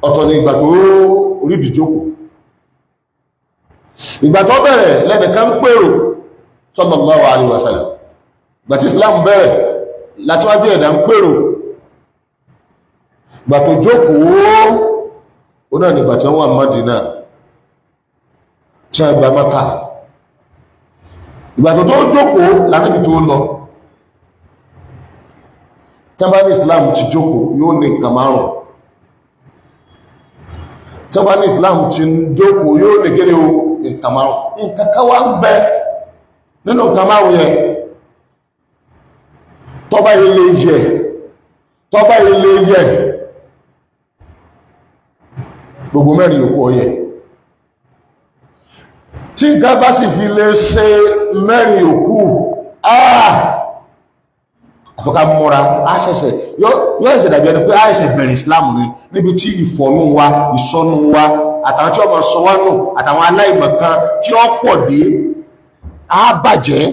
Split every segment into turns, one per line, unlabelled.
ọ̀tọ̀ ni ìgbà tó orí ìdíjókòó. Ìgbà tó bẹ̀rẹ̀ lẹ́nìkan pèrò sallallahu alaihi wasallam, ìgbà tí Islam bẹ̀rẹ̀ látíwájú ẹ̀dá ń pèrò, ìgbà tó jókòó ó náà nígbà tí wọ́n wà Mádínà tí wọ́n gba Mákà. Ìgbà tó jókòó lánàbì tó lọ, tí wọ́n bá ní Islam ti jókòó yóò ní nǹkan márùn-ún, tí wọ́n bá ní Islam ti jókòó yóò ní kéré o nǹkan márùn-ún. Nǹkan kan wá ń bẹ nínú nǹkan márùn-ún yẹn, tó bá ilé yẹ gbogbo mẹ́rin yòókù ọyẹ. Tí nǹkan bá sì fi lè ṣe mẹ́rin yòókù àfọ́ká múra àṣẹ̀ṣẹ̀ yóò ẹ̀ṣẹ̀ dàbí ẹni pé àṣẹ̀ṣẹ̀ bẹ̀rẹ̀ Islam ní níbi tí ìfọ̀nú wa ìsọnù wa àtàwọn tí ó máa sọ wá nù àtàwọn aláìmọ̀kan tí ó pọ̀ dé á bàjẹ́.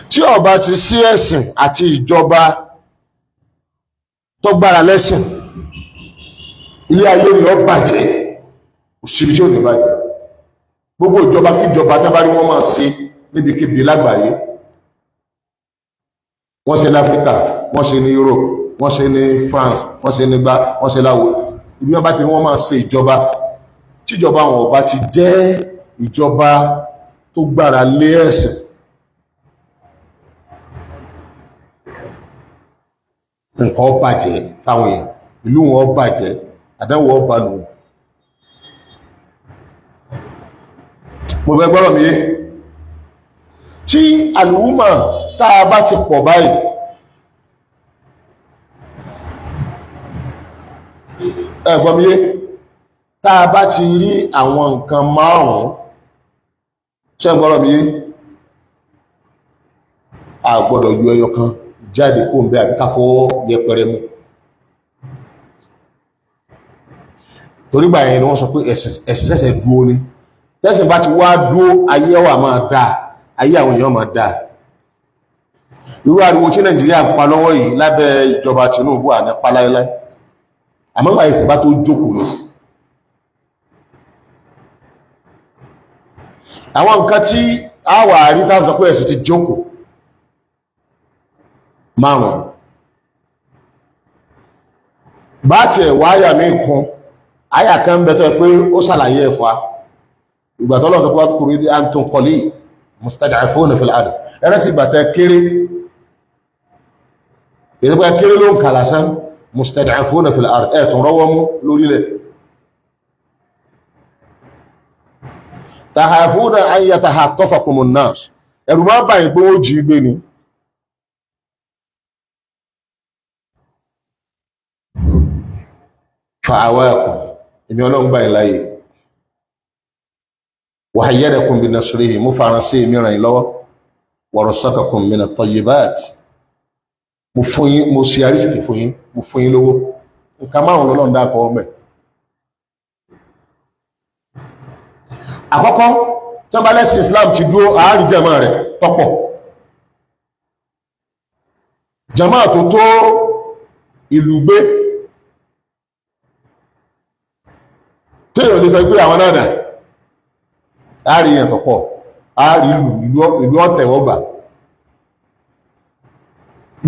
Tí ó bá ti sí ẹ̀sìn àti ìjọba tó gbára lẹ́sìn, ilé ayé ni ó bàjẹ́, òṣìbí tí ó ní bàjẹ́. Gbogbo ìjọba kí ìjọba tí bá rí wọ́n máa ṣe níbikíbi lágbàáyé, wọ́n ṣe ní Áfíríkà, wọ́n ṣe ní Europe, wọ́n ṣe ní France, wọ́n ṣe nígbà, wọ́n ṣe láwo, ibi wọ́n bá ti wọ́n máa ṣe ìjọba tí ìjọba wọn bá ti jẹ́ ìjọba tó gbára lé ẹ̀sìn, nǹkan bàjẹ́ fáwọn èèyàn, ìlú wọn bàjẹ́, àdánwò ọba lù. Mo fẹ́ gbọ́rọ̀ mi yé, tí àlùmọ̀ tá a bá ti pọ̀ báyìí, ẹ̀gbọ́n mi yé, tá a bá ti rí àwọn nǹkan márùn-ún, ṣé gbọ́rọ̀ mi yé, a gbọ́dọ̀ yọ ẹyọ kan jáde kó ń bẹ àbí ká fọwọ́ yẹpẹrẹ mú. Torígbà yẹn ni wọ́n sọ pé ẹ̀sìn ṣẹ̀ṣẹ̀ dúó ní, tẹ́sìn bá ti wá dúó ayé ọwà máa dáa, ayé àwọn èèyàn máa dáa. Irú ariwo tí Nàìjíríà ń pa lọ́wọ́ yìí lábẹ́ ìjọba Tinubu àní pa láíláí, àmọ́ ìgbà ìsìn bá tó jókòó lọ. Àwọn nǹkan tí a wà rí táwọn sọ pé ẹ̀sìn ti jókòó márùn-ún. Bá ti ẹ̀wà àyà mí kan, àyà kan ń bẹ̀tọ̀ pé ó ṣàlàyé ẹ̀fà ìgbà tọ́lọ̀ tó pàtàkì kúrò ní anton kọlí mustad'afuna fil ard, ẹ̀rẹ́ ti gbàtẹ̀ kéré, ìrẹ́gbẹ́ kéré ló ń kà lásán, mustad'afuna fil ard, ẹ̀tùn rọwọ́ mú lórílẹ̀. tahafuna an yatahattafakumun nas, ẹ̀rù máa báyìí pé ó jí gbé ni. fa'awakum, ìmì ọlọ́run gbà ìláyé, wa hayyadakum bi nasrihi, mú fara sí ìmìràn ìlọ́wọ́, wa razaqakum min at-tayyibat, mo sí àrísìkì fún yín, mo fún yín lówó. Nǹkan márùn lọ́lọ́run dákọ̀ ọmọ ẹ̀. Àkọ́kọ́ tí wọ́n bá lẹ́sìn Islam ti dúró àárí jàmá rẹ̀ tọ́pọ̀, jàmá tó tó ìlú gbé, tí èyàn lè fẹ́ gbé àwọn náà dà, àárí yẹn tọ̀pọ̀, àárí ìlú ọ̀tẹ̀wọ́gbà.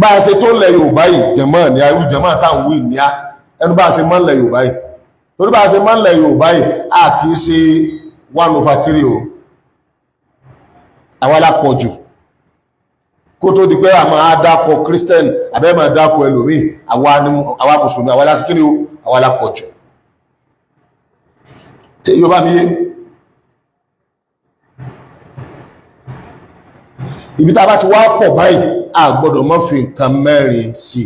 Bá a ṣe tó lẹ̀ Yorùbá yìí jàmá ní irú jàmá táwọn wí ní ẹnu bá a ṣe mọ́ lẹ̀ Yorùbá yìí, torí bá a ṣe mọ́ lẹ̀ Yorùbá yìí a kìí ṣe 1/3 o, àwọn alápọ̀jù kó tó di pé a máa dákọ̀ Christian àbẹ́ máa dákọ̀ ẹlòmí, àwa mùsùlùmí àwọn alásìkiri o, àwọn alápọ̀jù. Tí yóò bá mi yé, ibi tá bá ti wá pọ̀ báyìí a gbọ́dọ̀ mọ́ fi nǹkan mẹ́rin sí.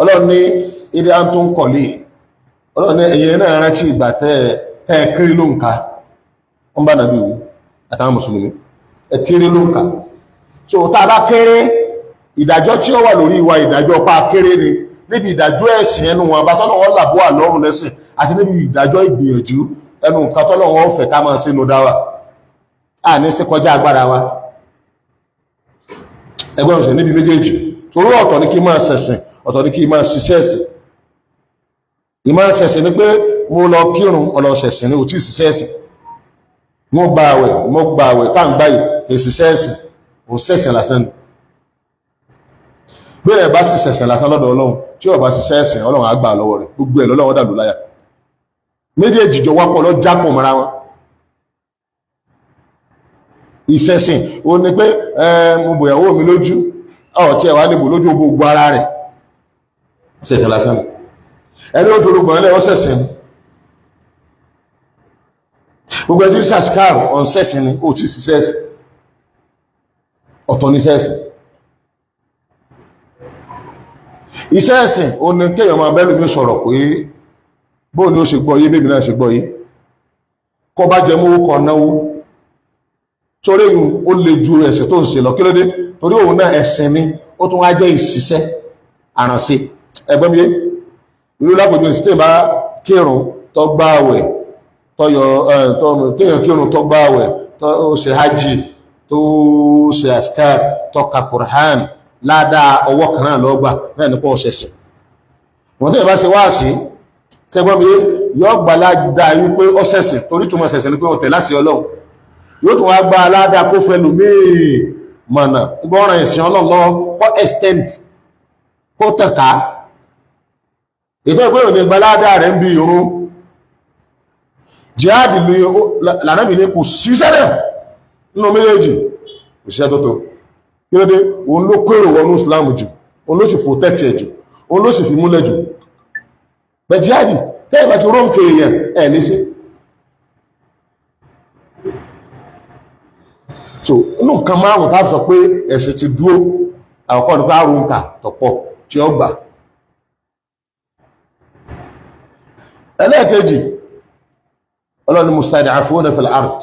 Ọlọ́run ní ilé à ń tó ń kọ̀lé, Ọlọ́run ní ẹ̀yẹ náà rántí ìgbà tẹ́ kéré ló ń ka, wọ́n bá nàbí ìwú àtàwọn mùsùlùmí, ẹ kéré ló ń ka. So tá bá kéré, ìdájọ́ tí ó wà lórí ìwà ìdájọ́ pa kéré ni, níbi ìdájọ́ ẹ̀sìn ẹnu wọn bá tọ́lọ̀ wọn làbọ́ àlọ́run lẹ́sìn, àti níbi ìdájọ́ ìgbìyànjú ẹnu nǹkan tọ́lọ̀ wọn fẹ́ ká máa sínú dáwà, à ní sí kọjá agbára wa. Ẹgbẹ́ òṣèlú níbi méjèèjì torí ọ̀tọ̀ ní kí máa ṣẹ̀sìn ọ̀tọ̀ ní kí máa ṣiṣẹ́ ẹ̀sìn. Ìmá ṣẹ̀sìn ni pé mo lọ kírun ọlọ ṣẹ̀sìn ní ò tí ṣiṣẹ́ ẹ̀sìn. Mo gba àwẹ̀ tá ń gbáyì kì í ṣiṣẹ́ ẹ̀sìn ò ṣẹ̀sìn lásán ni. Bí ẹ̀ bá sì ṣẹ̀sìn lásán lọ́dọ̀ Ọlọ́run tí ó bá ṣiṣẹ́ ẹ̀sìn Ọlọ́run á gbà lọ́wọ́ rẹ̀ gbogbo ẹ̀ lọ́lọ́wọ́ dàlú láyà. Méjèèjì jọ wápọ̀ lọ jápọ̀ mọ́ra wọn. Ìṣẹ̀sìn ó ní pé mo bòyàwó mi lójú tí ẹ̀ wá lè bò lójú gbogbo ara rẹ̀ ṣẹ̀sìn lásán ni. Ẹni ó fi orúgbọ̀n ẹlẹ́ ó ṣẹ̀sìn ni. Gbogbo ẹjí sàṣkàr ọ̀n ṣẹ̀sìn ni ó ti ṣiṣẹ́ ẹ̀sìn ọ̀tọ̀ ní ṣẹ̀sìn. Iṣẹ́ ẹ̀sìn ó ní kéèyàn máa bẹ́lú mi sọ̀rọ̀ pé bóò ni ó ṣe gbọ́ yé bébì náà ṣe gbọ́ yé kọ́ bá jẹ mówó kan náwó sórí èyí ó lè ju ẹ̀sìn tó ń ṣe lọ kí ló dé torí òun náà ẹ̀sìn ni ó tún wá jẹ́ ìṣiṣẹ́ àrànṣe ẹgbẹ́ mi yé ìlú lápòjú ìsìtẹ́ bá kírun tó gbá àwẹ̀ kéèyàn kírun tó gbá àwẹ̀ tó ṣe hajj tó ṣe askar tó ka Qur'an ládàá ọwọ́ kan náà lọ́gbà náà nípa ọ̀ṣẹ̀ṣẹ̀ wọ́n tẹ́yẹ̀ bá ṣe wá sí ṣẹgbọ́n mi yóò gbà ládàá yí pé ọ̀ṣẹ̀ṣẹ̀ torí túnmọ̀ ṣẹ̀ṣẹ̀ ní pé ọ̀tẹ̀ láti Ọlọ́run yóò tún wá gbà ládàá kó fẹ́ lù míì mọ̀nà ìgbọ́ràn ìsìn Ọlọ́run kó extend kó tẹ̀ka ìtọ́ ìpé òní gbaládá rẹ̀ ń bí irun jihad lànàbì ní kò síṣẹ́ rẹ̀ nínú méjèèjì òṣìṣẹ́ tó tó kí ló dé òun ló kó èrò wọnú Islam jù òun ló sì protect ẹ̀ jù òun ló sì fi múlẹ̀ jù bẹ̀ jihad tẹ́ẹ̀bà ti rọ́ǹkè èèyàn ẹ̀ léṣe so inú nǹkan márùn-ún tá sọ pé ẹ̀sìn ti dúró àkọ́kọ́ nípa àrùn kà tọ̀pọ̀ tí ó gbà ẹlẹ́ẹ̀kejì ọlọ́ni mustad'afuna fil ard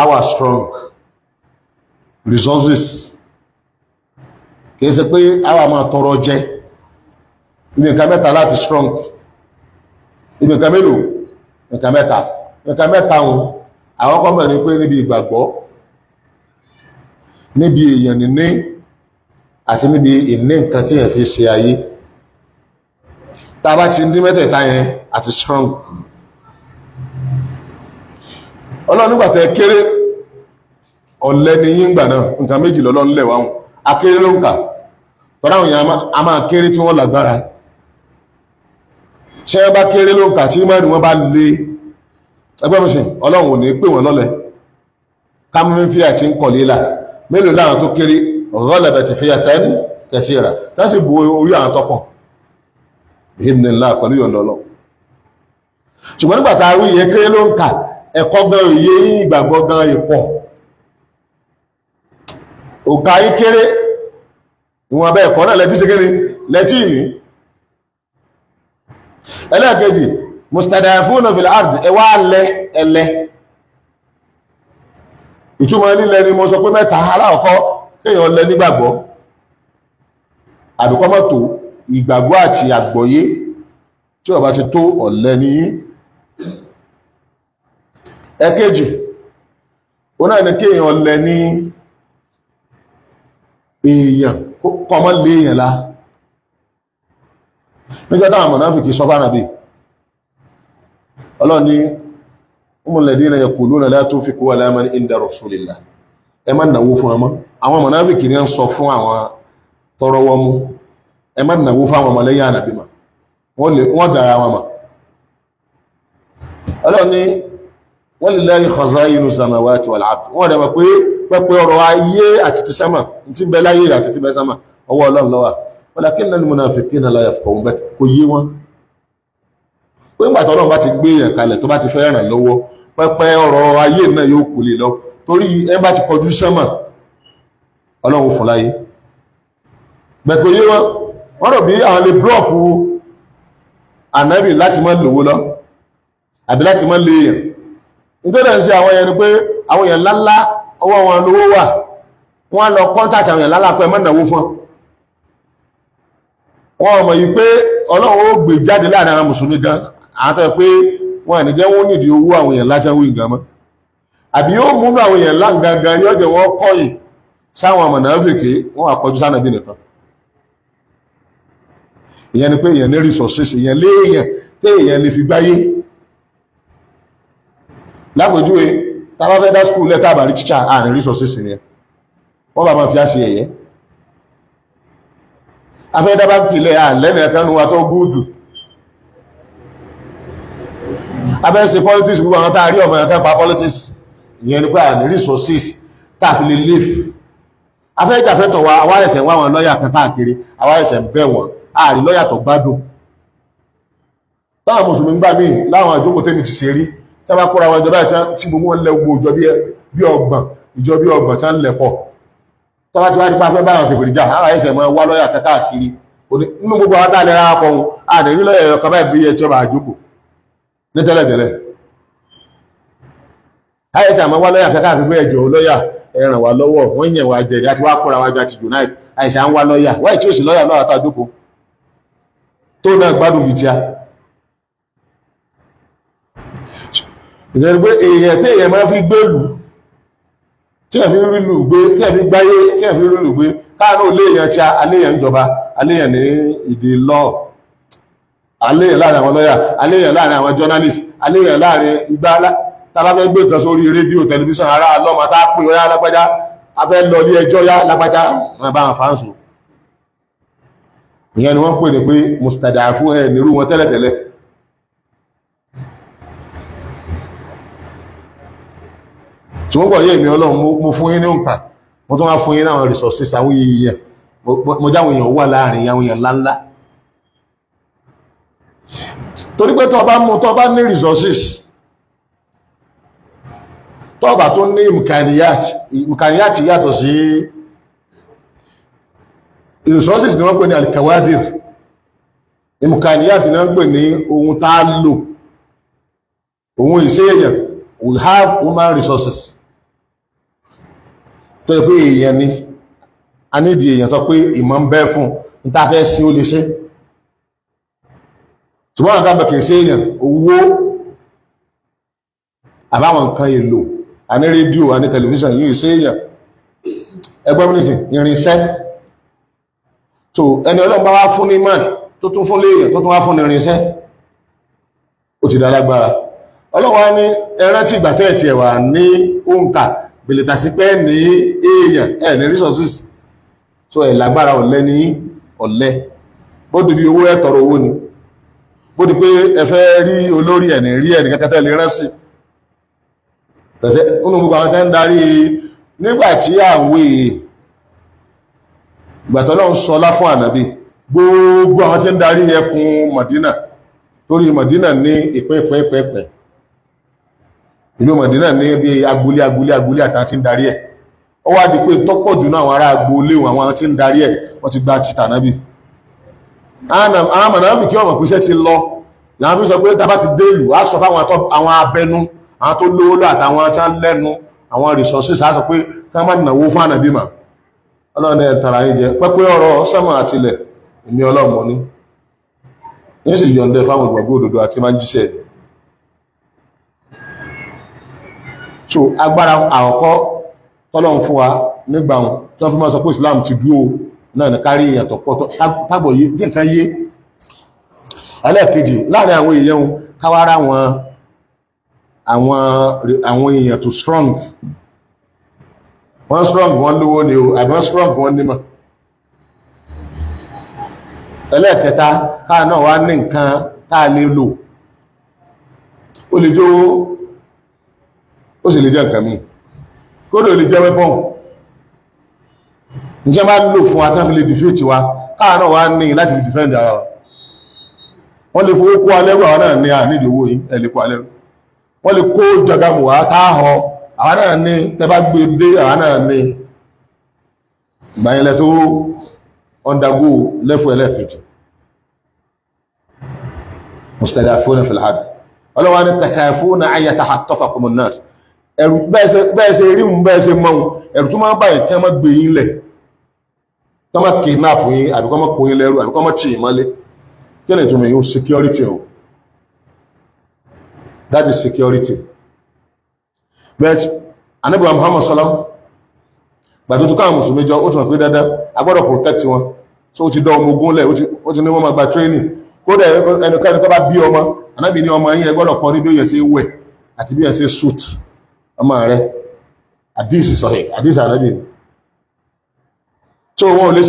our strong resources kìí ṣe pé our máa tọrọ jẹ ibi nǹkan mẹ́ta láti strong ibi nǹkan mélòó nǹkan mẹ́ta wọn àwọn kọ́mọ̀ ní pé níbi ìgbàgbọ́ níbi èèyàn níní àti níbi ìní nǹkan tí èèyàn fi ṣe ayé tàbá ti ní mẹ́tẹ̀ẹ̀ta yẹn àti strong Ọlọ́run nígbàtẹ̀ kéré ọ̀lẹ ni yín gbà náà nǹkan méjì lọ́lọ́run lẹ̀ wáhùn akéré ló ń kà tọ́rọ àwọn èèyàn a máa kéré tí wọ́n lágbára tí wọ́n bá kéré ló ń kà tí mẹ́rin wọ́n bá lè ẹgbẹ́ mọ́sìn Ọlọ́run ò ní pè wọ́n lọ́lẹ̀ kámúfí àti ń kọ̀ lílà mélòó láwọn tó kéré ọ̀rọ̀lẹ̀bẹ̀ ti fi àtẹ́ni kẹsí rà tásì bu orí àwọn tọ́pọ̀ ìhìnlá pẹ̀lú yọ̀ndọ̀lọ́ ṣùgbọ́n nígbàtà rí iye kéré ló ń kà ẹ̀kọ́ gan iye ìgbàgbọ́ gan ìpọ̀ òkà yí kéré ìwọ̀n abẹ́ ẹ̀kọ́ náà lẹ́tí ṣe kéré lẹ́tí ìní ẹlẹ́ẹ̀kejì mustad'afuna fil ard ẹwà ẹlẹ́ ìtumọ̀ lílẹ̀ ni mo sọ pé mẹ́ta aláwọ̀kọ́ kéèyàn lẹ nígbàgbọ́ àbíkọ́ mọ́tò ìgbàgbọ́ àti àgbọ́yé tí ó bá ti tó ọ̀lẹ ní ẹ̀kejì ó náà ní kéèyàn lẹ ní èèyàn kọmọ lé èèyàn lá níjọ́ táwọn mùnáfíkì sọ fánà bí ọlọ́ni humul ladina yaquluna la tunfiqu ala man inda rasulillah ẹ má nàwó fún ọmọ àwọn mùnáfíkì ní ń sọ fún àwọn tọrọ wọn mú ẹ má nàwó fún àwọn ọmọlẹ́yìn ànàbí ma wọ́n dára wọn ma ọlọ́ni walillahi khaza'inu samawati wal ard wọ́n dẹ̀ mọ̀ pé pẹ́pẹ́ ọrọ̀ ayé àti ti sẹ́mà tí bẹ láyé àti ti bẹ sẹ́mà ọwọ́ Ọlọ́run ló wà walakinna al-munafiqina la yafqahun bẹ́ẹ̀ kò yé wọn pé ń gbàtọ́ Ọlọ́run bá ti gbé yẹn kalẹ̀ tó bá ti fẹ́ ràn lọ́wọ́ pẹ́pẹ́ ọrọ̀ ayé náà yóò kò lè lọ torí ẹ bá ti kọjú sẹ́mà Ọlọ́run fún láyé bẹ́ẹ̀ kò yé wọn wọ́n rò bí àwọn lè blọ́ọ̀kù ànábì láti má lówó lọ àbí láti má lè yẹn nítorí ẹ̀ ń ṣe àwọn yẹn ni pé àwọn yẹn ńláńlá ọwọ́ wọn lówó wà wọ́n lọ kọ́ntàtì àwọn ìyànlá pẹ́ mọ́nàwó fún wọn mọ̀ yìí pé Ọlọ́run ó gbé jáde láàrin àwọn mùsùlùmí gan àtọ́ pé wọ́n ní jẹ́ wọ́n nídìí owó àwọn èèyàn lájẹ́wó ìgbàmọ́ àbí yóò múnú àwọn èèyàn láǹgangan yóò jẹ́ wọ́n kọ́yìn sáwọn mùnáfíkí wọ́n àkọjú sánàbí nìkan ìyẹn ni pé èèyàn ní resources, èèyàn léèyàn tí èèyàn lè fi gbáyé. Lápòjúwe tá bá fẹ́ dá school lẹ́tà àbárí teacher àárín resources ni wọ́n bá máa fi á ṣe ẹ̀yẹ́. Afẹ́ dá báńkì lẹ́ àlẹ́nì ẹ̀kánu wa tó gúùdù. Afẹ́ ṣe politics gbogbo àwọn táàrí ọmọ ẹ̀kẹ́ pa politics, ìyẹn ni pé àárín resources tá fi lè live. Afẹ́ ìjàfẹ́tọ̀ wa àwa ẹ̀sẹ̀ wá wọn lọ́yà kan káàkiri, àwa ẹ̀sẹ̀ ń bẹ̀ wọ́n àárín lọ́yà tó gbádùn. Táwọn mùsùlùmí gbà míì láwọn àjókòó tẹ́mi ti ṣe rí tí wọ́n bá kóra wọn ìjọba tí gbogbo wọn lẹ gbogbo ìjọ bí ọgbọ̀n tí wọ́n lẹ̀ pọ̀. Tọ́wá tí wá nípa fẹ́ báyọ̀ kèfèrè jà àwọn ẹ̀sẹ̀ mọ́ wá lọ́yà kan káàkiri nínú gbogbo àwọn tá a lè ra akọ ohun àdèrí lọ́yà ẹ̀yọ kan báyìí bí ẹjọ́ bá àjókòó ní tẹ́lẹ̀tẹ́lẹ̀. Àìsàn àmọ́ wá lọ́yà kan káàkiri pé ẹjọ́ lọ́yà ẹ ràn wá lọ́wọ́ wọ́n yẹn wá jẹ̀dẹ̀ àti wá kóra wájú àti unite. Àìsàn ń wá lọ́yà wáyé tí ó sì lọ́yà náà àtàjókòó tó náà gbádùn bìí tíá. Ìjọba pé èèyàn tí èèyàn máa fi gbèlú tí ẹ̀ fi rí lù gbé tí ẹ̀ fi gbáyé tí ẹ̀ fi rí lù gbé káàánú léèyàn tí aléyàn ìjọba, aléyàn ní ìdè lọ́, aléyàn láàrin àwọn lọ́yà, aléyàn láàrin àwọn journalist, aléyàn láàrin igbá tàbá fẹ́ gbé kan sórí rédíò tẹlifíṣàn ará lọ́mọ tá pè ó yá lágbájá a fẹ́ lọ ní ẹjọ́ yá lágbájá wọn bá wọn fáǹsù. Ìyẹn ni wọ́n pè ní pé mustadafu ẹ̀ nírú wọn tẹ́lẹ̀tẹ́lẹ̀. Tí wọ́n gbọ́ yé mi Ọlọ́run mo fún yín ní òǹkà, mo tún wá fún yín náà resources àwọn èèyàn, mo jáwọn èèyàn wà láàrin àwọn èèyàn ńláńlá. Torí pé tó bá ní resources, tó bá tó ní imkaniyat yàtọ̀ sí resources ni wọ́n pè ní alkawadir, imkaniyat ni wọ́n pè ní ohun tá lò, ohun ìṣe èèyàn. We have human resources tó yẹ pé èèyàn ni a ní ìdí èèyàn tó pé ìmọ̀ ń bẹ fún ní tá fẹ́ sí ó lè ṣe. Ṣùgbọ́n àgbà bẹ̀kẹ̀ sí èèyàn owó àbáwọn nǹkan èlò, a ní rédíò, a ní tẹlifíṣàn yìí sí èèyàn ẹgbẹ́ mínísìn irinṣẹ́. So ẹni Ọlọ́run bá wá fún ní man tó tún fún léèyàn tó tún wá fún ní irinṣẹ́ ó ti dá lágbára. Ọlọ́wọ́ ní ẹran tí ìgbà tẹ́ẹ̀tì ẹ̀wà ní òǹkà bèlètà sí pé ní èèyàn ẹ̀ ní resources, so ẹ̀ lágbára ọ̀lẹ ní ọ̀lẹ. Bó di bí owó ẹ̀ tọrọ owó ni, bó di pé ẹ fẹ́ rí olórí ẹ̀ ní rí ẹni kẹ́kẹ́ lè rán sí. Tẹ̀sẹ̀ nínú gbogbo àwọn tẹ́ ń darí nígbà tí àwọn ìgbà tọ́lọ́run sọlá fún ànábì gbogbo àwọn tí ń darí ẹkùn Mọ̀dínà torí Mọ̀dínà ní ìpínpínpínpín ìlú Mọ̀dínà ní bí agboolé àtàwọn tí ń darí ẹ̀. Ó wá di pé tọ́pọ̀ jù náà àwọn ará agboolé àwọn tí ń darí ẹ̀ wọ́n ti gba títà nábì. Àwọn mọ̀nàmí kí ọmọ pèsè ti lọ láwọn fi sọ pé tàbá ti dé ìlú á sọ fáwọn àwọn abẹnú àwọn tó lówó lọ àtàwọn tí wọ́n lẹ́nu àwọn resources á sọ pé ká má nàwó fún ànàbí mà. Ọlọ́run ẹ̀ tara yín jẹ pẹ́pẹ́ ọ̀rọ̀ sọ́mọ̀ àtilẹ̀ ìmí Ọlọ́run mọ́ ní yín sì yọ̀ǹdẹ̀ fáwọn ìgbàgbọ́ òdodo àti máa ń jíṣẹ́. So agbára àkọ́kọ́ tọ́lọ́run fún wa nígbà wọn tí wọ́n fi máa sọ pé Islam ti dúró náà ní kárí èèyàn tọ̀pọ̀ tágbọ̀ yé díẹ̀ kan yé. Ẹlẹ́ẹ̀kejì láàrin àwọn èèyàn káwárá àwọn èèyàn tó strong, wọ́n strong wọ́n lówó ni o àbí wọ́n strong wọ́n nímọ̀. Ẹlẹ́ẹ̀kẹta káà náà wá ní nǹkan táà lè lò, ó lè jó ó sì lè jẹ́ nǹkan míì, kódò lè jẹ́ weapon ǹjẹ́ bá lò fún wa tán fi lè defeat wa káà náà wá ní láti fi defend ara wa. Wọ́n lè fowó kó alẹ́rù àwọn náà ní àníìdí owó yìí ẹ̀ lè kó alẹ́rù. Wọ́n lè kó jọgamù wá táàhọ àwọn náà ní tẹ́bá gbé dé àwọn náà ní ìgbàyẹnlẹ̀ tó undergo lẹ́fù ẹlẹ́ẹ̀kejì mustadafuna fil ard. Ọlọ́wọ́ ní takhafuna an yatakhatafakum an-nas, ẹ̀rù bẹ́ẹ̀ ṣe rí mú bẹ́ẹ̀ ṣe mọ́ ẹ̀rù tó máa ń báyìí kẹ́ mọ́ gbé yín lẹ̀, kọ́ mọ́ kidnap yín àbí kọ́ mọ́ kó yín lẹ́rù àbí kọ́ mọ́ tì yín mọ́lé. Kí ni ìtumọ̀ yín? Security o, that is security. But Ànábì Muhammad sallam gbàdó tó káwọn mùsùlùmí jọ ó tún mọ̀ pé dandan a gbọ́dọ̀ protect wọn so ti dán ọmọ ogun lẹ̀ ó ti ní wọ́n máa gba training kódà ẹnikẹ́ni tó bá bí ọmọ anábì ní ọmọ yín ẹ gbọ́dọ̀ kọ́ ní bí ó yẹ sí wẹ̀ àti bí ó yẹ sí suit ọmọ rẹ̀ àdíìsì sọ̀hẹ̀ àdíìsì anábì ni so wọn ò lè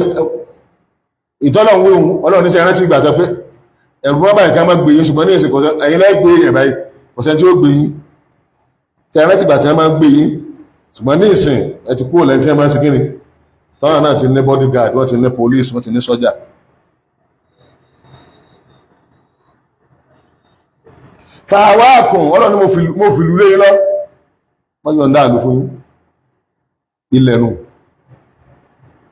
ìtọ́lọ̀ ń wéhun ọlọ́run ní sẹ́ rántí ìgbà tó pé ẹ̀rù bọ́ báyìí ká má gbé yín ṣùgbọ́n ní èsì kọ̀ọ̀sẹ̀ ẹ̀yin láì gbé yẹn báyìí kọ̀ọ̀sẹ̀ tí ó gbé yín sẹ́ rántí ìgbà tí wọ́n máa gbé yín ṣùgbọ́n ní ìsìn ẹ ti kúrò lẹ́yìn tí wọ́n máa ń ṣe kíni tọ́nà náà ti ní bodyguard wọ́n ti ní police wọ́n ti ní sọ́jà fàwákùn ọlọ́run mo fi lulé yín lọ wọ́n yọ̀ ń dáàlú fún ilẹ̀ nù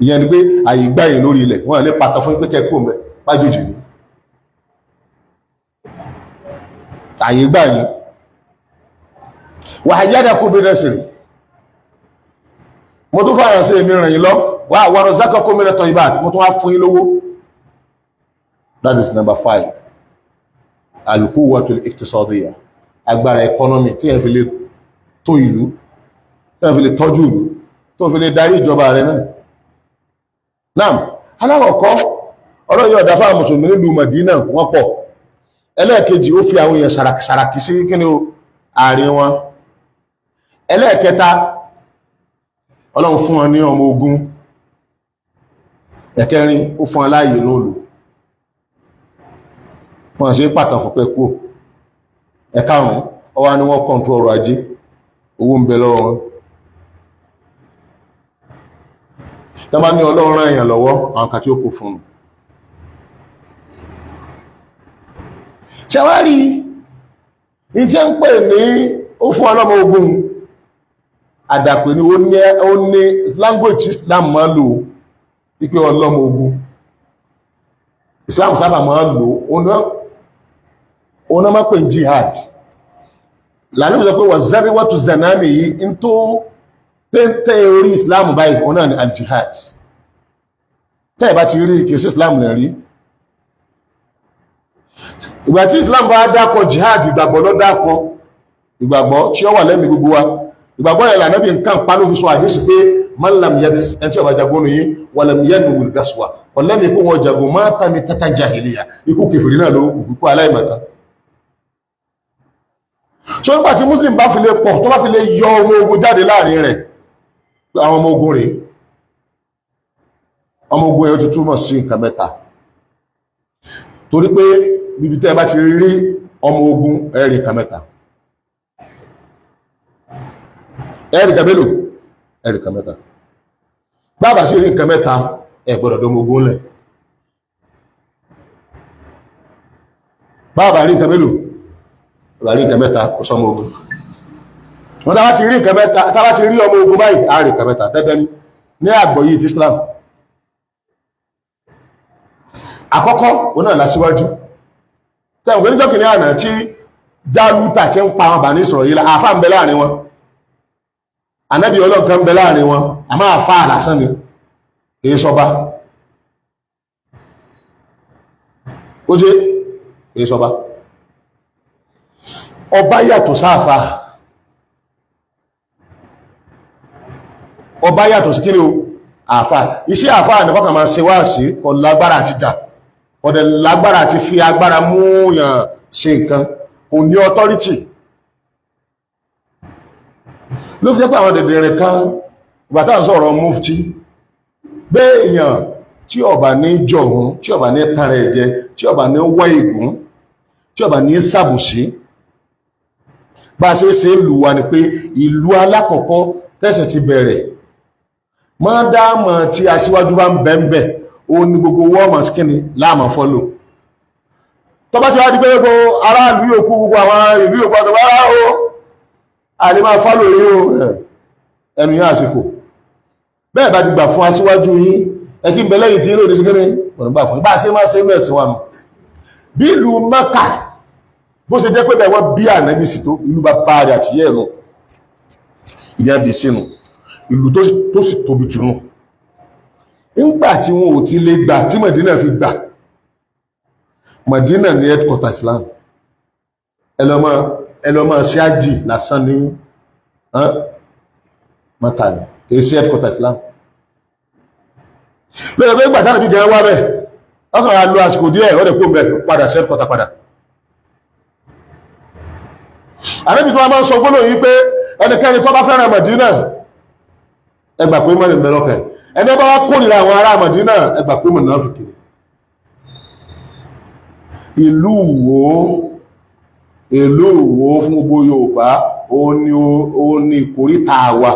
ìyẹn ni pé àyè gbáyìn lórí ilẹ̀ wọ́n lè pàtàkì fún pé kẹ́kọ̀ọ́ mẹ́ pájòjì ní àyè gbáyìn wà yádà kó bí rẹ̀sìrì mo tún fàyàn sí èmi rìn lọ wà wọ́n zákà kó mẹ́rẹ̀ tọ́ ibà mo tún wá fún yín lówó. That is number 5 al-quwwatul iqtisadiyya agbára economy tí ẹ fi lè tó ìlú tí ẹ fi lè tọ́jú ìlú tó fi lè darí ìjọba rẹ̀ náà. Naam, aláwọ̀kọ́ ọlọ́run yóò dá fáwọn mùsùlùmí nílùú Mádínà wọ́n pọ̀. Ẹlẹ́ẹ̀kejì ó fi àwọn èèyàn sàràkí sí kíni o àárín wọn. Ẹlẹ́ẹ̀kẹta ọlọ́run fún wọn ní ọmọ ogun. Ẹ̀kẹrin ó fún aláàyè lóòlù. Wọ́n ṣe pàtàkì fún pẹ́kú. Ẹ̀karùn-ún ọwá ni wọ́n kọ̀ǹtró ọrọ̀ ajé owó ń bẹ lọ́wọ́ wọn. Tọ́bá ní ọlọ́run rán èèyàn lọ́wọ́ àwọn kàtí ó kò fún un. Ṣẹwárí ìtẹ́ ń pè ní ó fún ọlọ́mọ ogun àdàpè ní ó ní language Islam máa lò wípé ọlọ́mọ ogun Islam sábà máa lò ó náà máa pè jihad lànà ìjọ pé wà zẹ́rí wọ́n tó zanami yìí ń tó tẹ́ orí Islam báyìí ó náà ni al-jihad tẹ́ bá ti rí kìí sí Islam lè rí ìgbà tí Islam bá dákọ̀ jihad ìgbàgbọ́ ló dákọ̀ ìgbàgbọ́ tí ó wà lẹ́mìí gbogbo wa ìgbàgbọ́ yẹn lànà bí nǹkan pa ló fi sọ àdéṣì pé man lam yẹn tí ó bá jagun ní walam yanwil gaswa ọ̀lẹ́mìí pé wọ́n jagun máa ta ní tata jahiliya ikú kèfèrí náà ló kú aláìmọ̀ta so nígbà tí Muslim bá fi lè pọ̀ tó bá fi lè yọ ọmọ ogun jáde láàrin rẹ̀ àwọn ọmọ ogun rẹ̀ ọmọ ogun ẹ̀ ti túmọ̀ sí nǹkan mẹ́ta torí pé bíbi tẹ́ bá ti rí ọmọ ogun ẹ̀rí nǹkan mẹ́ta ẹ̀rí nǹkan mélòó ẹ̀rí nǹkan mẹ́ta bàbá sí rí nǹkan mẹ́ta ẹ̀ gbọ́dọ̀ dọmọ ogun lẹ̀ bàbá rí nǹkan mélòó bàbá rí nǹkan mẹ́ta kò sọmọ ogun wọ́n tàbá ti rí nǹkan mẹ́ta tàbá ti rí ọmọ ogun báyìí a rí nǹkan mẹ́ta tẹ́tẹ́ ní àgbọ́yé ti Islam àkọ́kọ́ òun náà lásíwájú tẹ́wọ̀n pé níjọ́ kìíní àná tí Jálútà tí ń pa wọn bà ní sọ̀rọ̀ yìí àfáà ń bẹ láàrin wọn ànábì ọlọ́kan ń bẹ láàrin wọn àmọ́ àfáà lásán ni èyí sọba ó jẹ́ èyí sọba ọba yàtọ̀ sáàfà ọba yàtọ̀ sí kíni o àfáà iṣẹ́ àfáà ní fọ́kàn máa ṣe wá sí kò lágbára àti jà ọ̀dẹ̀ lágbára àti fi agbára múyàn ṣe nǹkan ò ní authority ló fi jẹ́ pé àwọn dẹ̀dẹ̀rẹ̀ kan ìgbàtà ń sọ̀rọ̀ mufti béèyàn tí ó bá ní jọ̀hún tí ó bá ní tara ẹ̀jẹ̀ tí ó bá ní wá ìgún tí ó bá ní sàbùsí bá ṣe ṣe ìlú wa ni pé ìlú alákọ̀ọ́kọ́ tẹ́sẹ̀ ti bẹ̀rẹ̀ máa dáàmà tí aṣíwájú bá ń bẹ̀m̀bẹ̀ ó ní gbogbo wọ́ọ̀mà skini láàmà fọ́lò tó bá ti wá di pé gbogbo aráàlú yòókù gbogbo àwọn ìlú yòókù àtọ́bá ó àlè máa fọ́lò yíò ẹnu yá àsìkò bẹ́ẹ̀ bá ti gbà fún aṣíwájú yín ẹ ti bẹ̀lẹ̀ yìí tí ilé òdíṣẹ́ gẹ́rẹ́ ọ̀nà gbà fún bá ṣe máa ṣe mẹ́sìn wa nù bí ìlú Mẹ́kà bó ṣe jẹ́ pé bẹ̀ wọ́n bí ànábì sí tó ìlú bá bá rẹ̀ àti yẹ́ ẹ̀nu ìyẹn bí sínú ìlú tó sì tóbi jù nù nígbà tí wọn ò ti lè gbà tí Mẹ̀dínà fi gbà Mẹ̀dínà ní headquarter Islam ẹlọ́mọ ṣáàjì lásán ní Mẹ́kà ní èsì headquarter Islam lóye pé gbàtà níbi gẹ̀ẹ́ wá bẹ́ẹ̀ ọkàn á lo àsìkò díẹ̀ ó lè kó bẹ́ẹ̀ padà sẹ́ẹ̀ pọ̀tà padà. àníbi tí wọ́n máa ń sọ gbólóhùn yìí pé ẹnikẹ́ni tó bá fẹ́ràn Mẹ̀dínà ẹ gbà pé mọ́ni bẹ̀rẹ̀ ọkàn ẹni bá wá kórìíra àwọn ará Mẹ̀dínà ẹ gbà pé mùnáfíkí. ìlú Ìwó fún gbogbo Yorùbá ó ní ìkórìtà wa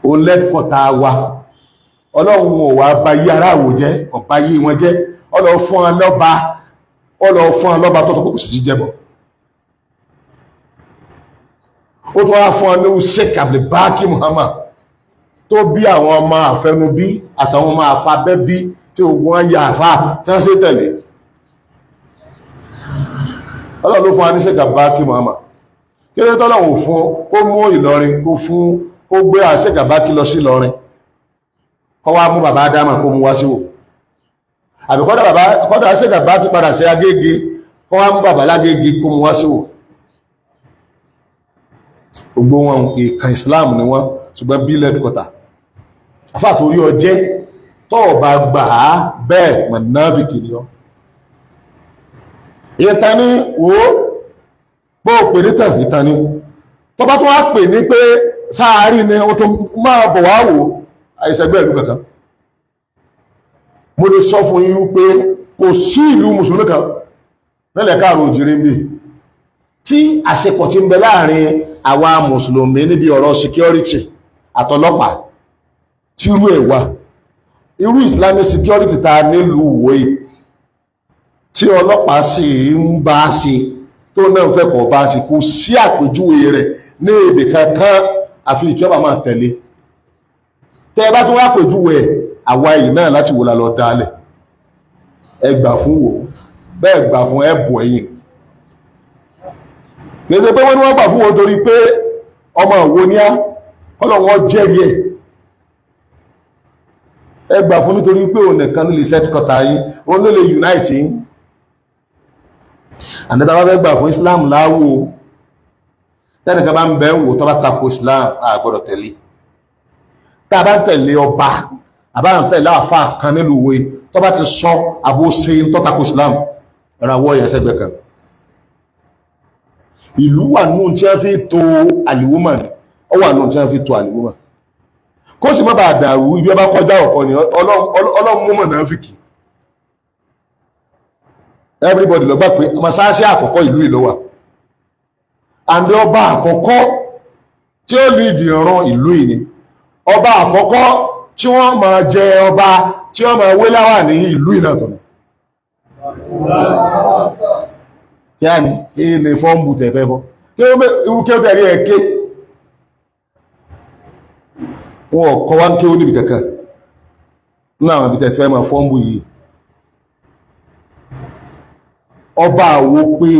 ó lẹ́kọ̀ọ́ta wa. Ọlọ́run ò wá bá yí ará Ìwó jẹ́ ọ̀pá yí wọn jẹ́ ọlọ́ fún ọlọ́ba tó tọ́pọ̀ kò sì jẹ́bọ̀. ó tún wá fún ọlọ́run Sheikh Abdulbaki Muhammad tó bí àwọn ọmọ àfẹnubí àtàwọn ọmọ àfabẹ́bí tí ogun wọn yà àfá tí wọ́n sì tẹ̀lé. Ọlọ́run ló fún wa ní Sheikh Abdulbaki Muhammad kí ló tọ́lọ́run fún kó mú Ìlọrin kó gbé Sheikh Abdulbaki lọ sí Ìlọrin kọ́ wá mú bàbá Ádámà kó mú wá sí Ìwó àbí kọ́dà Sheikh Abdulbaki padà sí Agége kọ́ wá mú bàbá lágége kó mú wá sí Ìwó. Gbogbo wọn ìkan Islam ni wọ́n ṣùgbọ́n bí lẹ́dùkọ́ta afá torí ọjẹ́ tó bá gbà á bẹ́ẹ̀ mọ̀náfíkì ni ọ́. ìtàn ni ó bó pè ní tàn ìtàn ni tó bá tó wá pè ní pé sáàárí ni ó tó máa bọ̀ wá wò àìsẹ̀gbẹ́ ìlú kankan. mo lè sọ fún yín pé kò sí ìlú mùsùlùmí kan nílẹ̀ káàrọ̀ òjìrí mi tí àṣepọ̀ ti ń bẹ láàrin àwa mùsùlùmí níbi ọ̀rọ̀ security àtọlọ́pàá tí irú ẹ̀ wà irú Islamic security ta nílùú Ìwó tí ọlọ́pàá sì ń bá ṣe tó náà fẹ́ kọ̀ bá ṣe kò sí àpèjúwe rẹ̀ ní èdè kankan àfi ìjọba máa tẹ̀lé. tẹ́ ẹ bá tún wá àpèjúwe ẹ̀ àwa yìí náà láti wò la lọ dálẹ̀ ẹ gbà fún wò bẹ́ẹ̀ gbà fún ẹ bọ̀ ẹ̀yìn gẹ́gẹ́ pé wọ́n ní wọ́n gbà fún wọn torí pé ọmọ Ìwó ní á Ọlọ́run jẹ́rìí ẹ̀ ẹ gbà fún nítorí pé òun nìkan ló lè sẹ́díkọ̀tà yín òun ló lè unite yín. àdẹ́ta bá fẹ́ gbà fún Islam láwò tẹ́nìkan bá ń bẹ́ ń wò tó bá tako Islam a gbọ́dọ̀ tẹ̀lé. tá a bá ń tẹ̀lé ọba àbá ń tẹ̀lé àfa kan nílùú Ìwó tó bá ti sọ àbó ṣe ń tó tako Islam ìrànwọ́ yẹn sẹ́gbẹ̀ẹ́ kan. ìlú wà nù tí wọ́n fi to àlìwúmọ̀ ni ó wà nù tí wọ́n fi to àlìwúmọ̀ kó sì má bàa dàrú ibi ọba kọjá ọ̀pọ̀ ni Ọlọ́run mú mùnáfíkì. everybody lọ gbà pé mọ́sáàsì àkọ́kọ́ ìlú ìlọ́wà and ọba àkọ́kọ́ tí ó lead ìran ìlú yìí ni ọba àkọ́kọ́ tí wọ́n máa jẹ ọba tí wọ́n máa wé láwà ní ìlú ìlànà kí á ní ilé fọ́nbù tẹ̀fẹ́ fọ́ kí ó irú kí ó tẹ̀rí ẹ̀ké wọn kọ́ wá kí ó níbi kankan ní àwọn ibi tẹ̀fẹ́ máa fọ́nbù yìí. ọba àwo pé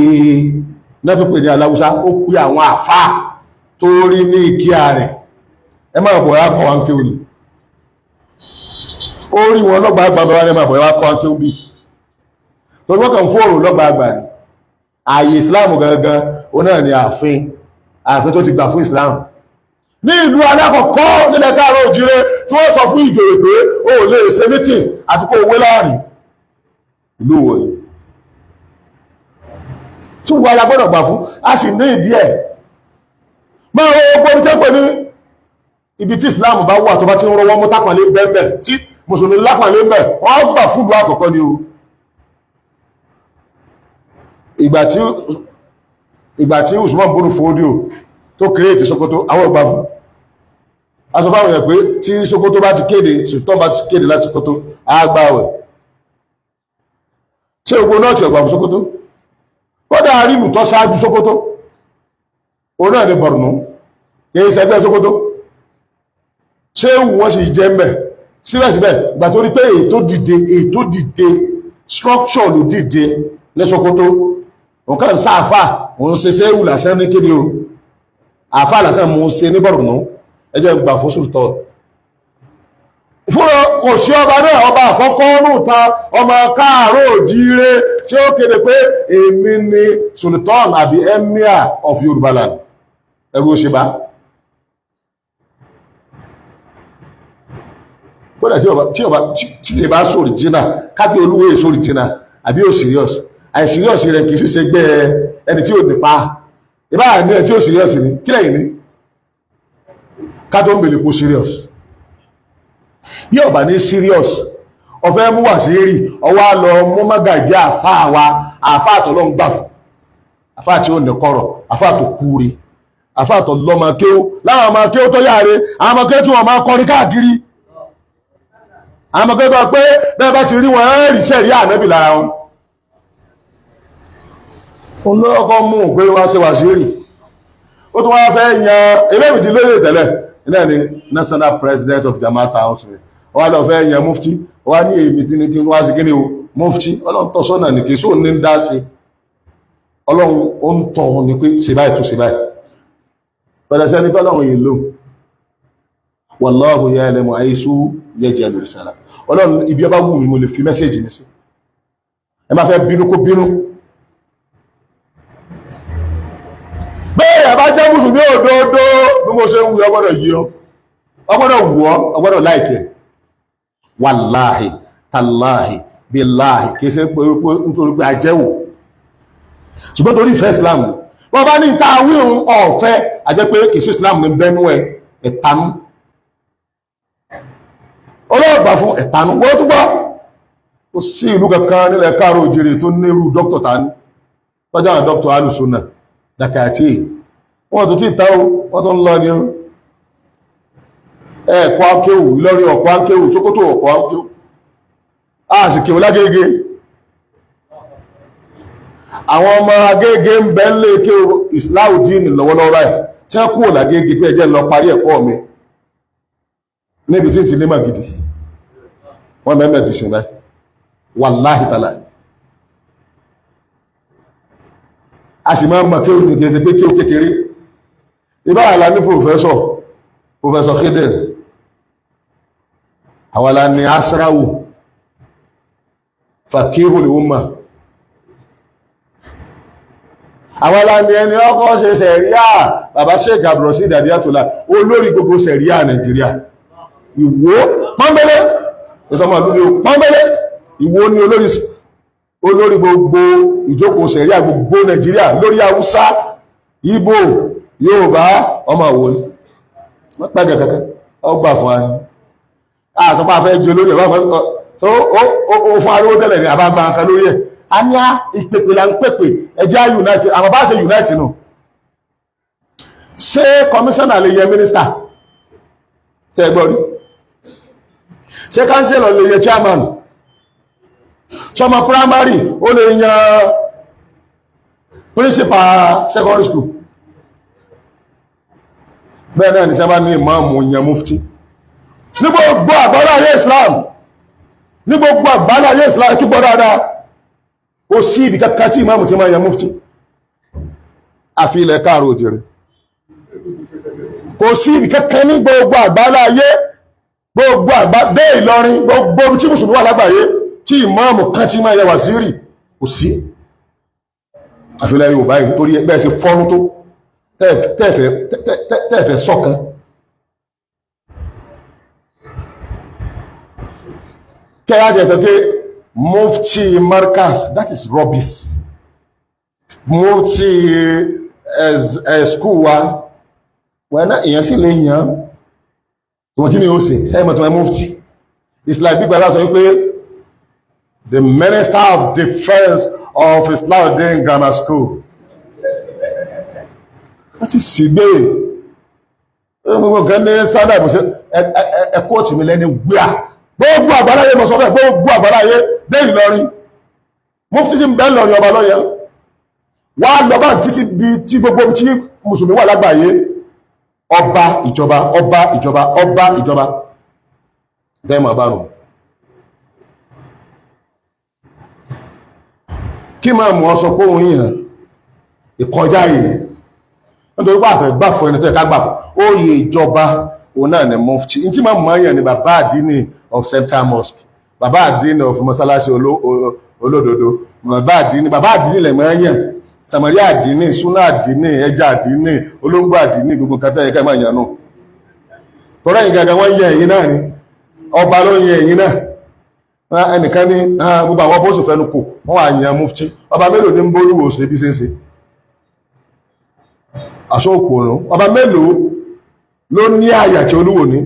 náà pè ní aláwùsá ó pé àwọn àfáà tó rí ní ìkíà rẹ̀ ẹ máa bọ̀ wá kọ́ wá kí ó ní ó rí wọn lọ́gbà àgbà bá wá ní máa bọ̀ wá kọ́ wá kí ó bí torí wọ́n kàn fóòrò lọ́gbà àgbà rí ààyè Islam gangan ó náà ni ààfin tó ti gbà fún Islam ní ìlú alákọ̀ọ́kọ́ nílẹ̀ káàrọ̀ òjìrè tí wọ́n sọ fún ìjòyè pé ó lè ṣe mítìn àti kó wé láàrin ìlú wo ni tí wọ́n alágbọ́dọ̀ gbà fún a sì ní ìdí ẹ̀ máa wọ́n ogbó tí ó pè ní ibi tí Islam bá wà tó bá ti ń rọwọ́ mú tápàlé bẹ́ẹ̀ tí mùsùlùmí lápàlé bẹ́ẹ̀ wọ́n gbà fún ìlú àkọ́kọ́ ni o. ìgbà tí Usman bónú fòódíò tó kírètì Sokoto àwọn ìgbà fún aṣọ fáwọn èèyàn pé tí Sokoto bá ti kéde Sultan bá ti kéde láti Sokoto àgbàwẹ̀ ṣé ogun náà ti ọgbà fún Sokoto kódà àrínù tó ṣáájú Sokoto òun náà ní Borno kìí ṣẹgbẹ́ Sokoto ṣé wọ́n sì jẹ́ mbẹ̀ síbẹ̀síbẹ̀ gbà tó rí pé ètò dìde structure ló dìde ní Sokoto nǹkan sáàfà òun ṣe ṣe ìwù lásán ní kéde o àfà lásán mú ṣe ní Borno ẹjẹ́ gbà fún Sultan fúnra kò sí ọba náà ọba àkọ́kọ́ nùta ọmọ káàárọ̀ òjíire tí ó kéde pé èmi ni Sultan àbí Emir of Yoruba land ẹrú òṣèbá kódà tí lè bá sórí jìnnà kábí olúwo èso rí jìnnà àbí ò serious àìserious rẹ̀ kì í ṣe gbẹ́ ẹni tí ò nípa ìbá ní ẹ̀ tí ò serious ni kí lẹ́yìn ní ká tó ń bèèrè kó serious bí ọba ní serious ọ̀fẹ́ mú wà sí rí ọwá lọ mú mágàjá àfáà wa àfáà tó lọ ń gbà fún àfáà tí ó nìkọrọ̀ àfáà tó kúre àfáà tó lọ́mọ kéwú láwọn ọmọ kéwú tó yáre àwọn ọmọ kéwú tí wọ́n máa kọrin káàkiri àwọn ọmọ kéwú tó pé bẹ́ẹ̀ bá ti rí wọn ẹ́rì sẹ́rí ànábì lára wọn olóòkọ́ mú pé wá sí wà sí rí ó tún wá fẹ́ yan eléyìí ti lóye tẹ́lẹ̀ ilẹ̀ ni national president of Jama'at House wá lọ fẹ́ yan mufti wá ní èmi tí ní kí wá sí kí ni o mufti ọlọ́run tọ́ sọ́nà ní kí sóò ní ń dá sí ọlọ́run ó ń tọ́ ní pé ṣe báyìí tó ṣe báyìí pẹ̀lẹ̀ sẹ́ni tọ́lọ́run yìí lò wallahu ya'lamu haythu yaj'alu risalah ọlọ́run ibi ọba wù mí mo lè fi mẹ́sẹ̀jì mi sí ẹ má fẹ́ bínú kó bínú bẹ́ẹ̀ bá jẹ́ mùsùlùmí òdodo bí mo ṣe ń wù ọgbọ́dọ̀ yí ọ ọgbọ́dọ̀ wù ọ ọgbọ́dọ̀ láìkẹ́ wàláhì tàláhì bíláhì kìí ṣe pé nítorí pé àjẹ́wò ṣùgbọ́n torí ìfẹ́ Islam wọ́n bá ní ìta wíhun ọ̀fẹ́ àjẹ́ pé kìí sí Islam ní bẹ́nu ẹ̀tanú ọlọ́ọ̀gbà fún ẹ̀tanú wọ́n tó gbọ́ kò sí ìlú kankan nílẹ̀ káàrọ̀ òjìrì tó nírú dókítà tání tọ́jà àwọn dókítà alùsùnà dàkàtí wọ́n tó tí ìta wọ́n tó ń lọ ní ẹ̀kọ́ akéwù Ìlọrin ọ̀kọ́ akéwù Sókótó ọ̀kọ́ akéwù àṣìkèwò lágége àwọn ọmọ agége ń bẹ lé kéwù Islaudeen lọ́wọ́lọ́wọ́ báyìí tí wọ́n kúrò lágége pé ẹjẹ́ lọ parí ẹ̀kọ́ mi níbi tí ti nímọ̀ gidi wọ́n mẹ́mẹ́ dìṣùn báyìí wàláhì tàlà a sì máa mọ̀ kéwù ní kéèsè pé kéwù kékeré ìbáàlá ní Professor Khidr àwàlá ni asrawu fakihul umma àwàlá ni ẹni ọkọ̀ ṣe sẹ̀ríà bàbá Sheikh Abdulrasheed Adiyatola olórí gbogbo sẹ̀ríà Nàìjíríà Ìwó pọ́nbélé ìsọmọ̀lúlé pọ́nbélé Ìwó ni olórí gbogbo ìjókòó sẹ̀ríà gbogbo Nàìjíríà lórí Haúsá Ìgbò Yorùbá ọmọ Ìwó ni wọ́n pẹ́gẹ̀ kẹ́kẹ́ ọgbà fún wa ní àṣọpá fẹ́ jẹ lórí ẹ̀wọ́n tó ó fún arówó tẹ́lẹ̀ ní àbágbà nǹkan lórí ẹ̀ a ní ìpèpè là ń pèpè ẹjẹ́ unite àwọn bá ṣe unite nù ṣé kọmíṣánná lè yẹ mínísítà tẹ́gbọ́ rí ṣé kánsílọ̀ lè yẹ chairman ṣọmọ primary ó lè yan principal secondary school bẹ́ẹ̀ náà ní sábà ní ìmáàmù yan mufti ní gbogbo àgbáláyé Islam ní gbogbo àgbáláyé Islam tó gbọ́ dáadáa ó sí ibi kankan tí ìmáàmù ti máa yan mufti àfi ilẹ̀ káàrọ̀ òjèrè kò sí ibi kankan ní gbogbo àgbáláyé gbogbo dé Ìlọrin gbogbo tí mùsùlùmí wà lágbàáyé tí ìmáàmù kan ti máa yan wàzírì kò sí àfi ilẹ̀ Yorùbá yìí torí ẹgbẹ́ ṣe fọ́nú tó tẹ́ẹ̀fẹ́ sọ́kan kẹ́yà jẹ́sẹ̀ pé mufti markaz that is rubbish mufti school wa wọ́n náà èyàn sí lè yàn wọ́n kí ni ó sì sẹ́yìn mọ̀tún mufti it's like people are saying pé the minister of defense of Islaudeen grammar school láti sígbé gbogbo nǹkan ní standard bó ṣe ẹkọ́ tí mi lẹ́ni gbíà gbogbo àgbáláyé mọ̀ sọ́fẹ́ gbogbo àgbáláyé dé Ìlọrin mufti tí ń bẹ lọ́rin ọba lọ́yẹ wà lọ́bà títí di tí gbogbo tí mùsùlùmí wà lágbàáyé ọba ìjọba ọba ìjọba ọba ìjọba dẹ́mọ̀ bá rùn kí máa mọ̀ ọ́ sọ pé òun yìí ìkọjá yìí nítorí pé àfẹ́ gbà fún ẹni tó ẹ̀ká gbà fún oyè ìjọba òun náà ni mufti ní tí máa mọ̀ yẹn ni bàbá àdínì of Central Mosque bàbá àdínì of mọ́sálásí olódodo bàbá àdínì lẹ̀ mọ́ yẹn Samaria àdínì súnà àdínì ẹja àdínì olóńgbò àdínì gbogbo kátà ẹ̀ká máa yàn nù tọ́rọ yìí gàgà wọ́n yẹ èyí náà ni ọba ló yẹ ẹ̀yìn náà ẹnìkan ní gbogbo àwọn bóṣù fẹnu kò wọ́n wà yàn mufti ọba mélòó ní ń bólúwò sí bí ṣe aṣọ òpòrún ọba mélòó ló ní àyà tí olúwo ní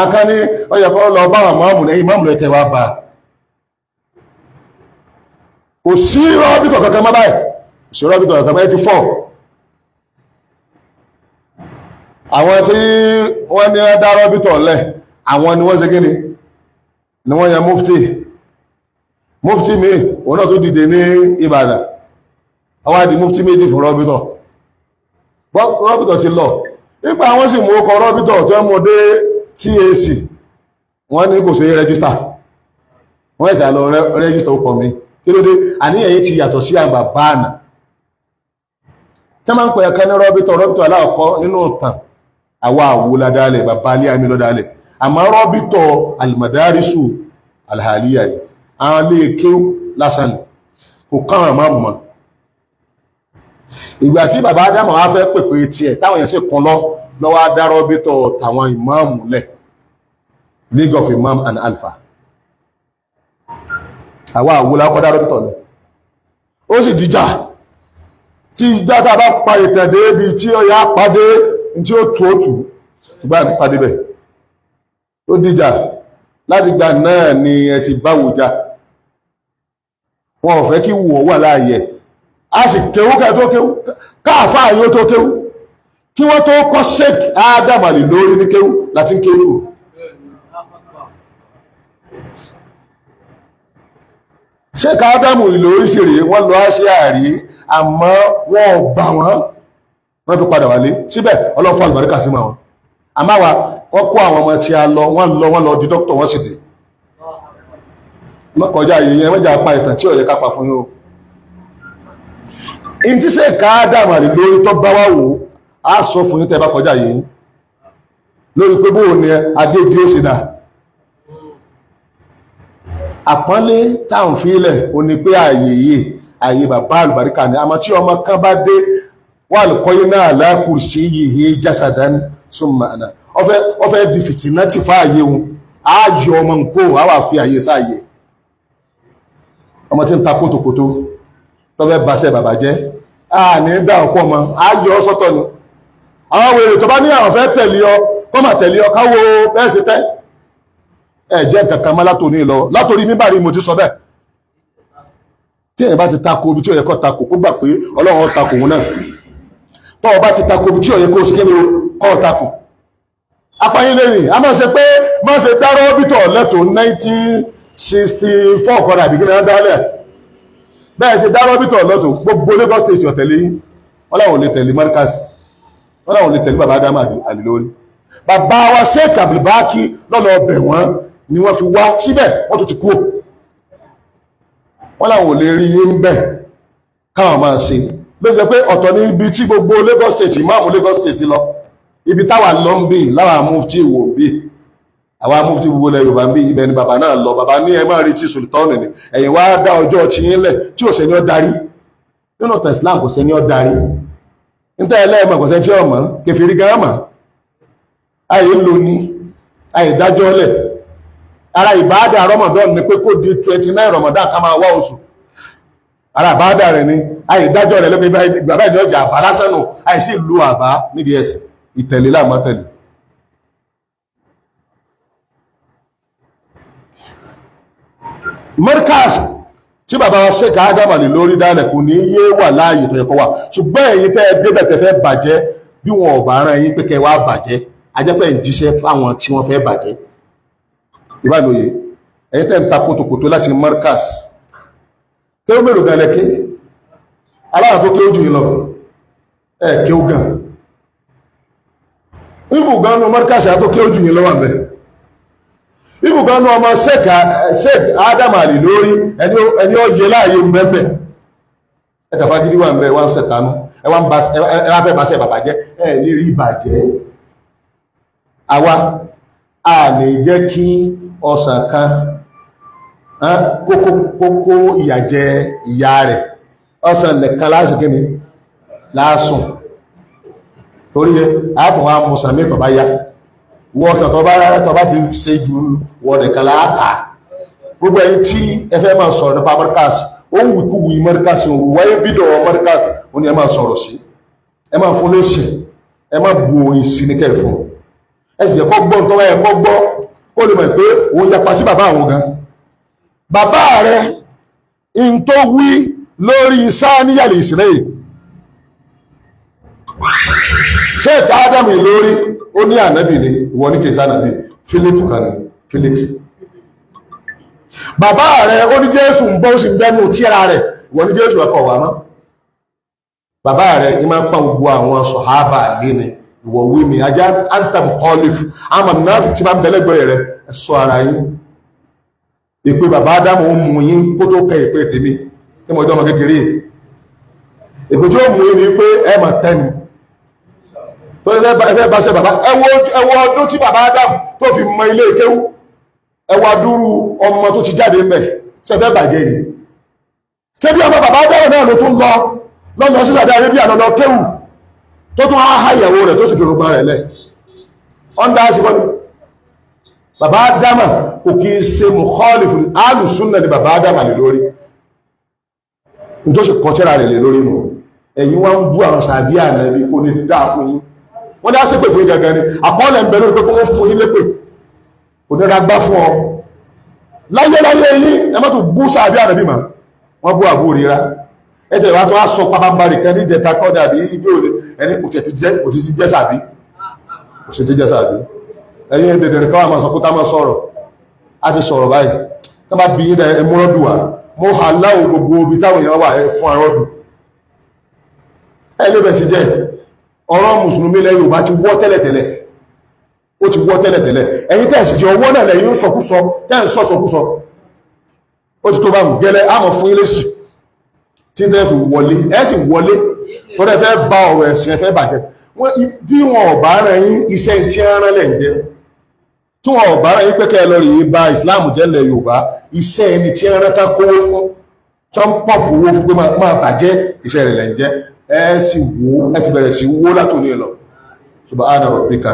àká ní ọyẹ̀kọ́ lọ bá wà mọ́mù lẹ́yìn mọ́mù lẹ́tẹ̀ wá bá kò sí rọ́bìtọ̀ kankan mọ́ báyìí kò sí rọ́bìtọ̀ kankan mọ́ ẹ ti fọ́ àwọn tí wọ́n ní dá rọ́bìtọ̀ lẹ̀ àwọn ni wọ́n ṣe gíní ni wọ́n yan mufti mi òun náà tó dìde ní Ìbàdàn àwọn àdì mufti méjì fún rọ́bìtọ̀ rọ́bìtọ̀ ti lọ nípa àwọn sì mú ọkọ̀ rọ́bìtọ̀ tó mú dé CAC wọ́n ní kò sí rẹ́gísítà wọ́n ẹ̀sà lọ rẹ́gísítà ọkọ̀ mi kí ló dé àníyàn yìí ti yàtọ̀ sí àgbà báànà tí wọ́n máa ń pè ẹ̀kan ní rọ́bìtọ̀ aláàkọ́ nínú ọ̀tàn àwa àwo ládálẹ̀ bàbá alẹ́ àmì lọ́dálẹ̀ àmọ́ rọ́bìtọ̀ alìmọ̀dárísù alhàlíyà ni àwọn ilé kéw lásán kò káwọn máa mọ̀ ìgbà tí bàbá Ádámù wá fẹ́ pèpè tiẹ̀ táwọn èèyàn sì kún lọ́wọ́ dá rọ́bìtọ̀ tàwọn ìmáàmù lẹ̀ League of Imam and Alpha àwa àwo lákọ́ dá rọ́bìtọ̀ lẹ̀ ó sì dìjà tí dáta bá pa ìtẹ̀dé ibi tí ó yá pàdé tí ó tú òtù ṣùgbọ́n àti pàdé bẹ̀ ó dìjà láti gbà náà ni ẹ ti báwò já wọn ò fẹ́ kí wò wà láàyè a sì kéwú ká tó kéwú káàfáà yóò tó kéwú kí wọ́n tó kọ́ Sheikh Adam Ali lórí ní kéwú láti ń kéwú Sheikh Adam Ali lórí ṣèrè wọ́n lọ á ṣe àrí àmọ́ wọ́n gbà wọ́n fi padà wálé síbẹ̀ ọlọ́fún àlùbáríkà sí ma wọn àmáwà wọ́n kó àwọn ọmọ tí a lọ wọ́n lọ di dókítà wọ́n sì dé kọjá yìnyẹn wọ́n jà pa ìtàn tí ó yẹ ká pa fún yóò in tí Sheikh Adam Ali lórí tó bá wá wò á sọ fún yín tẹ́ bá kọjá yìí lórí pé bóò ní adégi ó sì dá àpọ́nlé táwọn fílẹ̀ ò ní pé ààyè bàbá àlùbáríkà ni àmọ́ tí ọmọ kan bá dé wà lùkọ́yí náà lákùrù sí yìí jásàdán súnmọ̀ àná ọfẹ́ di fìtínà ti fà ààyè wọn ààyè ọmọ nǹkó àwà fi ààyè sáàyè ọmọ tí ń ta kótókótó tọ́fẹ́ bàṣẹ́ bàbá jẹ́ ní dá ọ̀pọ̀ ọmọ ààyè ọsọ́tọ̀ ni àwọn wèrè tó bá ní àwọn fẹ́ tẹ̀lé ọ kọ́mà tẹ̀lé ọ káwọ bẹ́ẹ̀ sí tẹ́ ẹ̀jẹ̀ kankan mọ́ látòrí mímbàrí mo ti sọ bẹ́ẹ̀ tí èyàn bá ti tako ibi tí ó yẹ kó tako kó gbà pé Ọlọ́run tako òun náà tọ́wọ́ bá ti tako ibi tí ó yẹ kó sí kéde kọ́ tako apáyín lẹ́yìn a máa ṣe pé máa ṣe dárọ́ ọ́bítọ̀ lẹ́tọ̀ 1964 kọ́dà bí kíni dálẹ̀ bẹ́ẹ̀ ṣe dárọ́ ọ́bítọ̀ lẹ́tọ̀ gbogbo Lagos state ọ̀tẹ̀lé wọ́n láwọn ò lè tẹ̀lé Markaz wọ́n láwọn ò lè tẹ̀lé bàbá Ádámù Ali lórí bàbá wa Sheikh Abdulbaki lọ́lọ́ ọbẹ̀ wọn ni wọ́n fi wá síbẹ̀ wọ́n tó ti kú wọ́n láwọn ò lè rí yí ń bẹ̀ káwọn máa ṣe ló jẹ́ pé ọ̀tọ̀ ní ibi tí gbogbo Lagos state ìmáàmù Lagos state lọ ibi táwà lọ ń bí láwà Mufti Iwo ń bí àwa Mufti gbogbo ilẹ̀ Yorùbá ń bí ibẹ̀ ni bàbá náà lọ bàbá ní ẹ máa retí sultani ni ẹ̀yìn wá dá ọjọ́ ti yín lẹ̀ tí ò sẹ́ni ó darí nínú Islam kò sẹ́ni ó darí níta ẹlẹ́ẹ̀mọ̀ kò sẹ́ni tí ó mọ̀ kẹfìrí gan mọ̀ àyè lò ní àyè dájọ́ lẹ̀ ara ìbáadà Ramadan ni pé kó di 29 Ramadan ká máa wá oṣù ara ìbáadà rẹ̀ ni àyè dájọ́ rẹ̀ lọ́pẹ́ bàbá ìdí ọjà àbá lásánù àìsí ìlú àbá nídìí ẹ̀sìn ìtẹ̀lé láàmọ́ tẹ̀lé Markaz tí bàbá wa Sheikh Adam Ali lórí dálẹ̀ kò ní yé wà láàyè tó yẹ kó wà ṣùgbọ́n ẹ̀yin tẹ́ débẹ̀ tẹ́ fẹ́ bàjẹ́ bí wọn ò bá rán yín pé kẹ́ wá bàjẹ́ ajẹ́pẹ́ ń jíṣẹ́ fáwọn tí wọ́n fẹ́ bàjẹ́ ìbálòyè ẹ̀yin tẹ́ ń ta kòtòkòtò láti Markaz kí ó mẹ́rò gan lẹ́kẹ́ aláwọ̀ tó kí ó jù yín lọ ẹ̀ kí ó gan ìfùgánú Markaz àtó kí ó jù yín lọ́wọ́ àbẹ́ ìfùgánú ọmọ Sheikh Adam Ali lórí ẹni ó yẹ láàyè mbẹ́mbẹ́ ẹ̀kà fagidi wà mbẹ́ wọ́n sẹ̀tánú ẹwà fẹ́ bá sẹ́ bàbá jẹ́ ẹ̀ lè rí ìbàjẹ́ àwa a lè jẹ́ kí ọsàn kan kókó ìyàjẹ ìyá rẹ̀ ọsàn nìkan láàṣì kí ni láàsùn torí ààbùn wa mùsàn mẹ́tọ̀ bá yá wọ́n sọ tó bá ti ṣe ju wọ́n nìkan láàkà gbogbo ẹ̀yin tí ẹ fẹ́ máa sọ̀rọ̀ nípa Markaz ó ń wìkú wì Markaz òru wáyé bídọ̀ Markaz ó ní ẹ máa sọ̀rọ̀ sí ẹ máa fún lóṣì ẹ máa bu òyìn sí ní kẹfún ẹ sì yẹ kọ́ gbọ́ nǹkan wáyé kọ́ gbọ́ ó lè mọ̀ pé òun yapa sí bàbá àwọn gan bàbá rẹ in tó wí lórí sáníyàlì Israel ṣé ìta Ádámù lórí ó ní ànábì ni ìwọ ní kèsà ànábì Philip kan ní Felix bàbá rẹ̀ ó ní Jésù ń bọ́ sí bẹ́nu tíra rẹ̀ ìwọ ní Jésù ẹ̀kọ́ wà mọ́ bàbá rẹ̀ ní máa pa gbogbo àwọn sọ̀hábà lé ní ìwọ wí ni ajá antam khalif àmà náà fi ti máa ń bẹ́lẹ́gbẹ̀ẹ́ rẹ̀ ẹ sọ ara yín ìpè bàbá Ádámù ó mú yín kó tó kẹ ìpè tèmi tí mo jọ ọmọ kékeré ìpè tí ó mú yín ni pé ẹ mà tẹ́ni tó ẹgbẹ́ bá ṣe bàbá ẹwọ ọdún tí bàbá Ádámù tó fi mọ ilé kéwú ẹwọ adúrú ọmọ tó ti jáde mẹ́ ṣẹfẹ́ bàjẹ́ ni ṣé bí ọmọ bàbá Ádámù náà ló tún lọ́nà sí Saudi Arabia lọ́nà kéwú tó tún áháyẹ̀wò rẹ̀ tó sì fi rògbà rẹ̀ lẹ̀ ọ́ndá sí wọ́n ni bàbá Ádámù kò kí ṣe mùkọ́lìfù alùsúnnà ni bàbá Ádámù lè lórí ní tó sì kọ́ṣẹ́ra rẹ̀ lè lórí nù ẹ̀yin wá ń bú àwọn sàbí ànábì kò ní dáa fún yín wọ́n dá sípè fún ìgagà ni àpọ́ọ̀lẹ̀ ń bẹ̀rẹ̀ pé kó fún yín lépè kò ní ragbá fún ọ láyé yín ẹ má tó bú sàbí ànábì mà wọ́n bú àbú ríra ẹ̀jẹ̀ ìwà tó wá sọ pápánbarì kan ní ìjẹta kọ́ dàbí ibi òde ẹni kò ti jẹ́ sàbí kò sì ti jẹ́ sàbí ẹ̀yin dẹ̀dẹ̀rẹ̀ káwà máa sọ pé ká máa sọ̀rọ̀ á ti sọ̀rọ̀ báyìí tá bá bí yín ẹ múrọ́dù wá mo hà láwò gbogbo ibi táwọn èèyàn wà ẹ fún arọ́dù ẹlẹ́bẹ̀ sí jẹ́ ọ̀rọ̀ mùsùlùmí lẹ́ Yorùbá ti wọ́ tẹ́lẹ̀tẹ́lẹ̀ ó ti wọ́ tẹ́lẹ̀tẹ́lẹ̀ ẹ̀yin tẹ́ẹ̀sì jẹ́ ọwọ́ náà lẹ́yìn sọkúsọ tẹ́ẹ̀ sọkúsọ ó ti tó bá mú gẹ́lẹ́ àmọ́ fún ilé sí tí tẹ́ fi wọlé ẹ̀ sì wọlé tó rẹ̀ fẹ́ bá ọ̀rọ̀ ẹ̀sìn ẹ̀fẹ́ bàjẹ́ bí wọn ò bá rẹ̀ yín iṣẹ́ tí ń rán lẹ̀ ń jẹ́ tí wọn ò bá rẹ̀ yín pẹ́kẹ́ lọ rí ba Islam jẹ́lẹ̀ Yorùbá iṣẹ́ ẹni tí ń rán ká kówó fún tó ń pọ̀pù owó fún pé máa bàjẹ́ iṣẹ́ rẹ̀ lẹ̀ ń jẹ́ ẹ sì wó ẹ ti bẹ̀rẹ̀ sí wó látòní lọ subhana rabbika